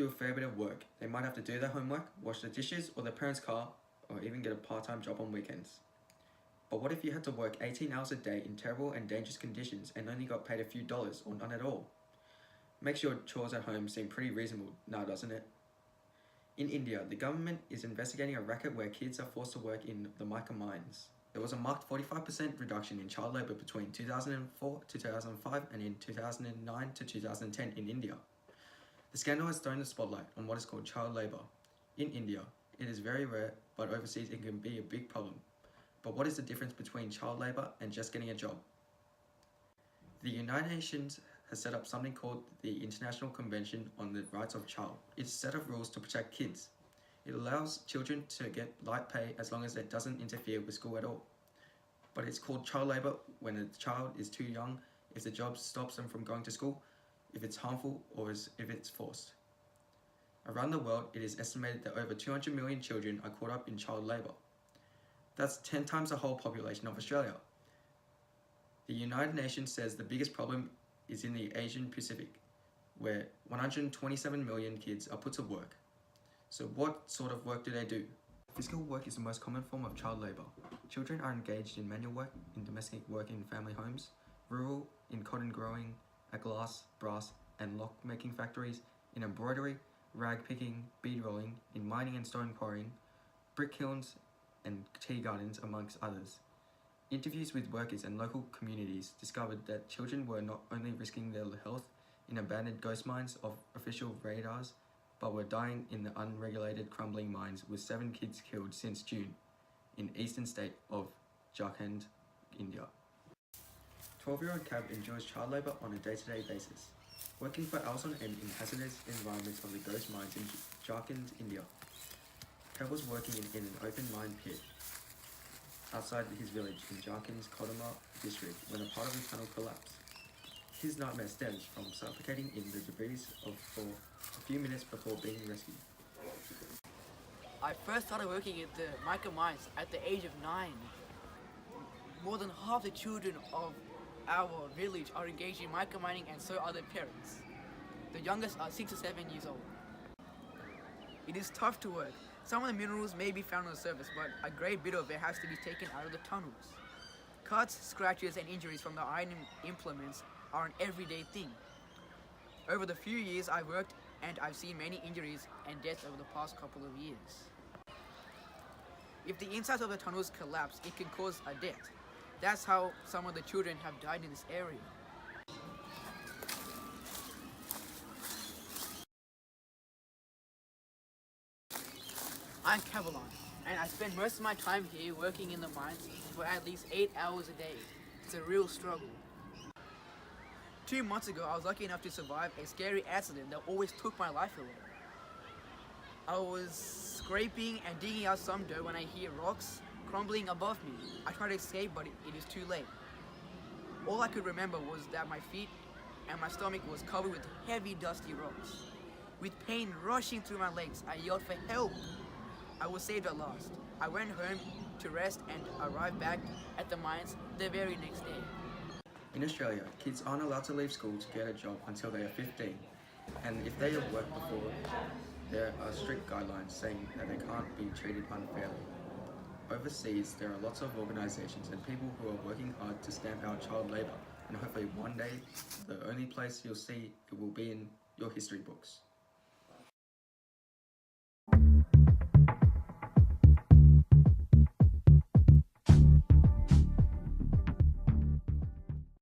do a fair bit of work. They might have to do their homework, wash the dishes or their parents' car, or even get a part-time job on weekends. But what if you had to work 18 hours a day in terrible and dangerous conditions and only got paid a few dollars or none at all? Makes your chores at home seem pretty reasonable now, doesn't it? In India, the government is investigating a racket where kids are forced to work in the mica mines. There was a marked 45% reduction in child labour between 2004 to 2005 and in 2009 to 2010 in India. The scandal has thrown the spotlight on what is called child labour. In India, it is very rare, but overseas it can be a big problem. But what is the difference between child labour and just getting a job? The United Nations has set up something called the International Convention on the Rights of Child. It's a set of rules to protect kids. It allows children to get light pay as long as it doesn't interfere with school at all. But it's called child labour when a child is too young, if the job stops them from going to school, if it's harmful, or if it's forced. Around the world, it is estimated that over 200 million children are caught up in child labour. That's 10 times the whole population of Australia. The United Nations says the biggest problem is in the Asian Pacific, where 127 million kids are put to work. So what sort of work do they do? Physical work is the most common form of child labour. Children are engaged in manual work, in domestic work in family homes, rural, in cotton growing, at glass, brass and lock making factories, in embroidery, rag picking, bead rolling, in mining and stone quarrying, brick kilns and tea gardens, amongst others. Interviews with workers and local communities discovered that children were not only risking their health in abandoned ghost mines of official radars, but were dying in the unregulated crumbling mines, with 7 kids killed since June in eastern state of Jharkhand, India. 12-year-old Cab enjoys child labour on a day-to-day basis, working for hours on end in hazardous environments of the ghost mines in Jharkhand, India. Cab was working in an open mine pit outside his village in Jharkhand's Kodama district when a part of the tunnel collapsed. His nightmare stems from suffocating in the debris for a few minutes before being rescued. I first started working at the mica mines at the age of 9. More than half the children of our village are engaged in mica mining, and so are their parents. The youngest are 6 or 7 years old. It is tough to work. Some of the minerals may be found on the surface, but a great bit of it has to be taken out of the tunnels. Cuts, scratches and injuries from the iron implements are an everyday thing. Over the few years I've worked, and I've seen many injuries and deaths over the past couple of years. If the insides of the tunnels collapse, it can cause a death. That's how some of the children have died in this area. I'm Cavalon, and I spend most of my time here working in the mines for at least 8 hours a day. It's a real struggle. 2 months ago, I was lucky enough to survive a scary accident that always took my life away. I was scraping and digging out some dirt when I hear rocks crumbling above me. I tried to escape, but it is too late. All I could remember was that my feet and my stomach was covered with heavy, dusty rocks. With pain rushing through my legs, I yelled for help. I was saved at last. I went home to rest and arrived back at the mines the very next day. In Australia, kids aren't allowed to leave school to get a job until they are 15, and if they have worked before, there are strict guidelines saying that they can't be treated unfairly. Overseas, there are lots of organisations and people who are working hard to stamp out child labour, and hopefully one day, the only place you'll see it will be in your history books.